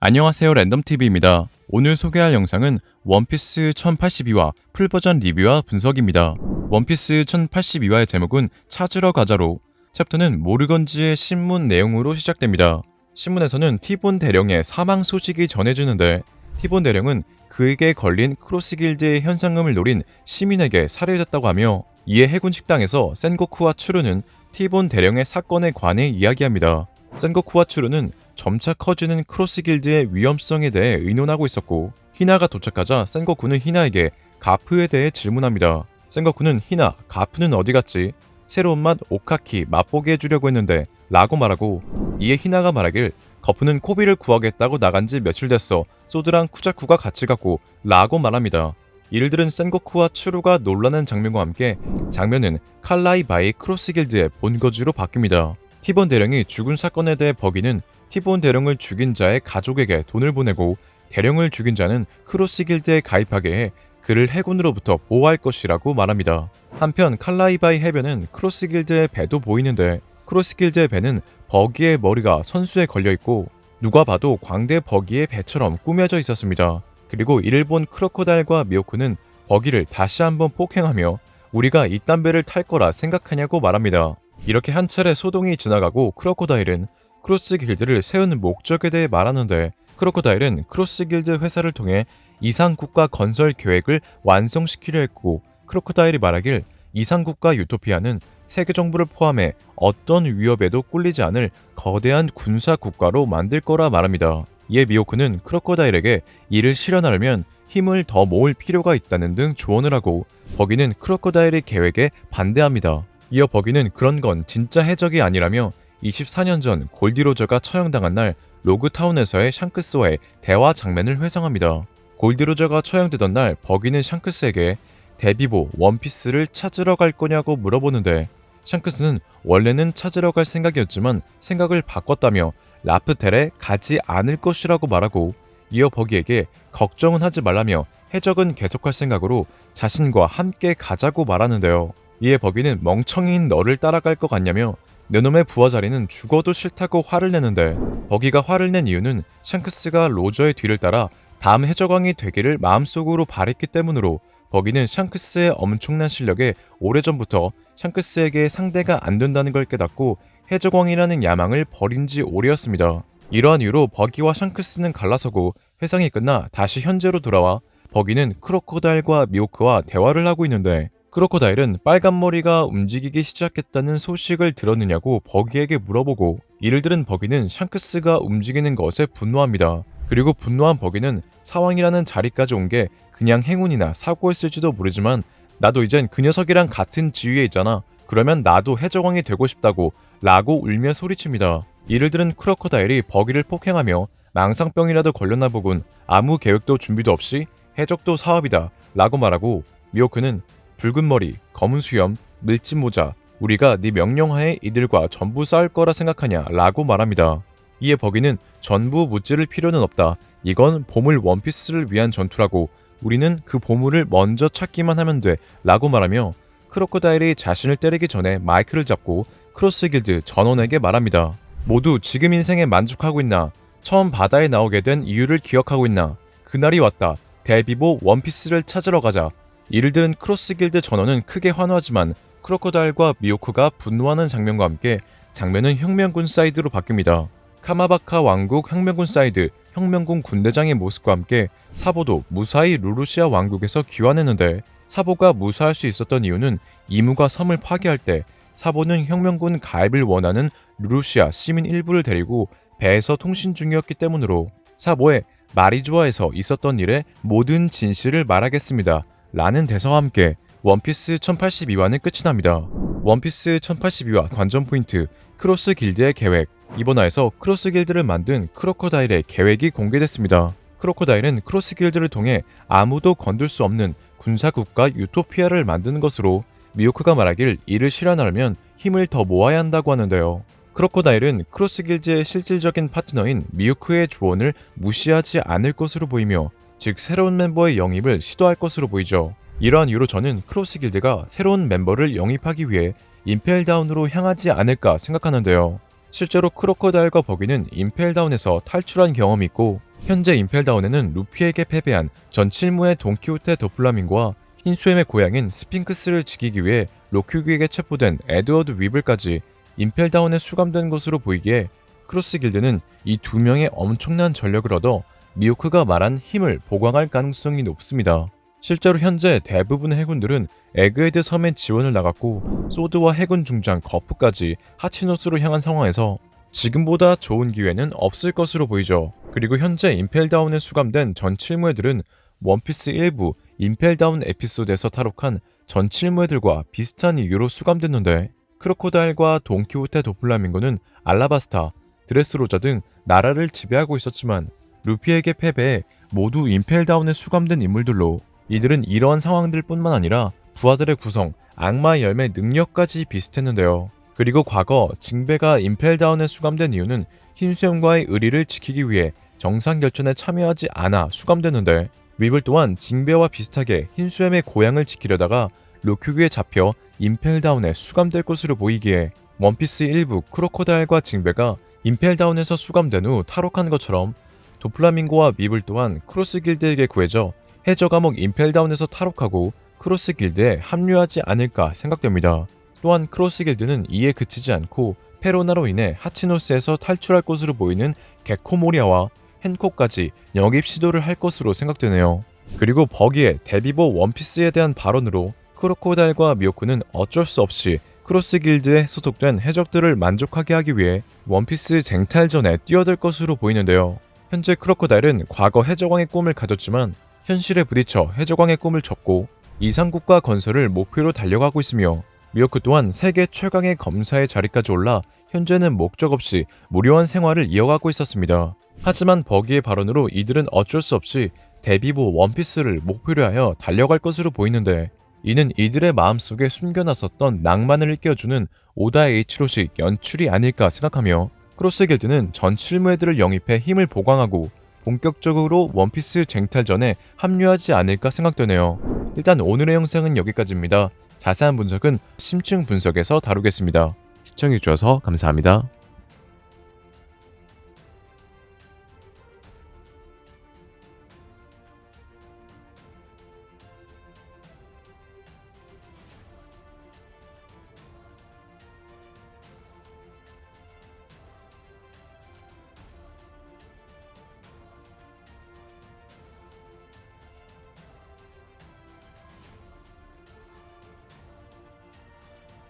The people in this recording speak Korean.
안녕하세요, 랜덤TV입니다. 오늘 소개할 영상은 원피스 1082화 풀버전 리뷰와 분석입니다. 원피스 1082화의 제목은 찾으러 가자로, 챕터는 모르건지의 신문 내용으로 시작됩니다. 신문에서는 티본 대령의 사망 소식이 전해지는데, 티본 대령은 그에게 걸린 크로스길드의 현상금을 노린 시민에게 살해됐다고 하며, 이에 해군 식당에서 센고쿠와 추루는 티본 대령의 사건에 관해 이야기합니다. 센고쿠와 추루는 점차 커지는 크로스길드의 위험성에 대해 의논하고 있었고, 히나가 도착하자 센고쿠는 히나에게 가프에 대해 질문합니다. 센고쿠는 히나, 가프는 어디 갔지? 새로운 맛 오카키 맛보게 해주려고 했는데 라고 말하고, 이에 히나가 말하길 거프는 코비를 구하겠다고 나간지 며칠 됐어. 소드랑 쿠자쿠가 같이 갔고 라고 말합니다. 이를 들은 센고쿠와 추루가 놀라는 장면과 함께 장면은 칼라이바이 크로스길드의 본거지로 바뀝니다. 티본 대령이 죽은 사건에 대해 버기는 티본 대령을 죽인 자의 가족에게 돈을 보내고, 대령을 죽인 자는 크로스길드에 가입하게 해 그를 해군으로부터 보호할 것이라고 말합니다. 한편 칼라이바이 해변은 크로스길드의 배도 보이는데, 크로스길드의 배는 버기의 머리가 선수에 걸려있고 누가 봐도 광대 버기의 배처럼 꾸며져 있었습니다. 그리고 이를 본 크로코다일과 미오코는 버기를 다시 한번 폭행하며 우리가 이딴 배를 탈 거라 생각하냐고 말합니다. 이렇게 한 차례 소동이 지나가고 크로코다일은 크로스길드를 세운 목적에 대해 말하는데, 크로코다일은 크로스길드 회사를 통해 이상국가 건설 계획을 완성시키려 했고, 크로코다일이 말하길 이상국가 유토피아는 세계 정부를 포함해 어떤 위협에도 꿀리지 않을 거대한 군사 국가로 만들 거라 말합니다. 이에 미오크는 크로코다일에게 이를 실현하려면 힘을 더 모을 필요가 있다는 등 조언을 하고, 버기는 크로코다일의 계획에 반대합니다. 이어 버기는 그런 건 진짜 해적이 아니라며 24년 전 골디로저가 처형당한 날 로그타운에서의 샹크스와의 대화 장면을 회상합니다. 골디로저가 처형되던 날 버기는 샹크스에게 데비보 원피스를 찾으러 갈 거냐고 물어보는데, 샹크스는 원래는 찾으러 갈 생각이었지만 생각을 바꿨다며 라프텔에 가지 않을 것이라고 말하고, 이어 버기에게 걱정은 하지 말라며 해적은 계속할 생각으로 자신과 함께 가자고 말하는데요. 이에 버기는 멍청이인 너를 따라갈 것 같냐며 내 놈의 부하 자리는 죽어도 싫다고 화를 내는데, 버기가 화를 낸 이유는 샹크스가 로저의 뒤를 따라 다음 해적왕이 되기를 마음속으로 바랬기 때문으로, 버기는 샹크스의 엄청난 실력에 오래전부터 샹크스에게 상대가 안 된다는 걸 깨닫고 해적왕이라는 야망을 버린 지 오래였습니다. 이러한 이유로 버기와 샹크스는 갈라서고 회상이 끝나 다시 현재로 돌아와 버기는 크로코다일과 미오크와 대화를 하고 있는데, 크로코다일은 빨간 머리가 움직이기 시작했다는 소식을 들었느냐고 버기에게 물어보고, 이를 들은 버기는 샹크스가 움직이는 것에 분노합니다. 그리고 분노한 버기는 사왕이라는 자리까지 온 게 그냥 행운이나 사고였을지도 모르지만 나도 이젠 그 녀석이랑 같은 지위에 있잖아. 그러면 나도 해적왕이 되고 싶다고 라고 울며 소리칩니다. 이를 들은 크로코다일이 버기를 폭행하며 망상병이라도 걸렸나 보군. 아무 계획도 준비도 없이 해적도 사업이다 라고 말하고, 미오크는 붉은 머리, 검은 수염, 밀짚 모자, 우리가 네 명령하에 이들과 전부 싸울 거라 생각하냐 라고 말합니다. 이에 버기는 전부 무찌를 필요는 없다. 이건 보물 원피스를 위한 전투라고, 우리는 그 보물을 먼저 찾기만 하면 돼 라고 말하며, 크로코다일이 자신을 때리기 전에 마이크를 잡고 크로스길드 전원에게 말합니다. 모두 지금 인생에 만족하고 있나? 처음 바다에 나오게 된 이유를 기억하고 있나? 그날이 왔다. 데비보 원피스를 찾으러 가자. 이를 들은 크로스길드 전원은 크게 환호하지만 크로코다일과 미오크가 분노하는 장면과 함께 장면은 혁명군 사이드로 바뀝니다. 카마바카 왕국 혁명군 사이드, 혁명군 군대장의 모습과 함께 사보도 무사히 루루시아 왕국에서 귀환했는데, 사보가 무사할 수 있었던 이유는 이무가 섬을 파괴할 때 사보는 혁명군 가입을 원하는 루루시아 시민 일부를 데리고 배에서 통신 중이었기 때문으로, 사보의 마리조아에서 있었던 일의 모든 진실을 말하겠습니다 라는 대사와 함께 원피스 1082화는 끝이 납니다. 원피스 1082화 관전 포인트, 크로스 길드의 계획. 이번 화에서 크로스 길드를 만든 크로코다일의 계획이 공개됐습니다. 크로코다일은 크로스 길드를 통해 아무도 건들 수 없는 군사국가 유토피아를 만드는 것으로, 미오크가 말하길 이를 실현하려면 힘을 더 모아야 한다고 하는데요. 크로코다일은 크로스 길드의 실질적인 파트너인 미오크의 조언을 무시하지 않을 것으로 보이며, 즉 새로운 멤버의 영입을 시도할 것으로 보이죠. 이러한 이유로 저는 크로스 길드가 새로운 멤버를 영입하기 위해 임펠다운으로 향하지 않을까 생각하는데요. 실제로 크로코다일과 버기는 임펠다운에서 탈출한 경험이 있고, 현재 임펠다운에는 루피에게 패배한 전 칠무의 돈키호테 더플라밍고와 흰수염의 고향인 스핑크스를 지키기 위해 로큐기에게 체포된 에드워드 위블까지 임펠다운에 수감된 것으로 보이기에 크로스 길드는 이 두 명의 엄청난 전력을 얻어 미호크가 말한 힘을 보강할 가능성이 높습니다. 실제로 현재 대부분의 해군들은 에그헤드 섬에 지원을 나갔고 소드와 해군 중장 거프까지 하치노스로 향한 상황에서 지금보다 좋은 기회는 없을 것으로 보이죠. 그리고 현재 임펠다운에 수감된 전 칠무애들은 원피스 일부 임펠다운 에피소드에서 탈옥한 전 칠무애들과 비슷한 이유로 수감됐는데 크로코다일과 돈키호테 도플라밍고는 알라바스타, 드레스로자 등 나라를 지배하고 있었지만 루피에게 패배해 모두 임펠다운에 수감된 인물들로 이들은 이러한 상황들 뿐만 아니라 부하들의 구성, 악마의 열매 능력까지 비슷했는데요. 그리고 과거 징베가 임펠다운에 수감된 이유는 흰수염과의 의리를 지키기 위해 정상결전에 참여하지 않아 수감됐는데 위블 또한 징베와 비슷하게 흰수염의 고향을 지키려다가 로큐기에 잡혀 임펠다운에 수감될 것으로 보이기에 원피스 일부 크로코다일과 징베가 임펠다운에서 수감된 후 탈옥한 것처럼 도플라밍고와 위블 또한 크로스 길드에게 구해져 해저 감옥 임펠다운에서 탈옥하고 크로스 길드에 합류하지 않을까 생각됩니다. 또한 크로스 길드는 이에 그치지 않고 페로나로 인해 하치노스에서 탈출할 것으로 보이는 게코모리아와 헨코까지 영입 시도를 할 것으로 생각되네요. 그리고 버기의 데비보 원피스에 대한 발언으로 크로코다일과 미호크는 어쩔 수 없이 크로스 길드에 소속된 해적들을 만족하게 하기 위해 원피스 쟁탈전에 뛰어들 것으로 보이는데요. 현재 크로코다일은 과거 해적왕의 꿈을 가졌지만 현실에 부딪혀 해적왕의 꿈을 접고 이상국가 건설을 목표로 달려가고 있으며 미호크 또한 세계 최강의 검사의 자리까지 올라 현재는 목적 없이 무료한 생활을 이어가고 있었습니다. 하지만 버기의 발언으로 이들은 어쩔 수 없이 데비보 원피스를 목표로 하여 달려갈 것으로 보이는데 이는 이들의 마음속에 숨겨놨었던 낭만을 일깨워주는 오다 H로식 연출이 아닐까 생각하며 크로스 길드는 전 칠무애들을 영입해 힘을 보강하고 본격적으로 원피스 쟁탈전에 합류하지 않을까 생각되네요. 일단 오늘의 영상은 여기까지입니다. 자세한 분석은 심층 분석에서 다루겠습니다. 시청해주셔서 감사합니다.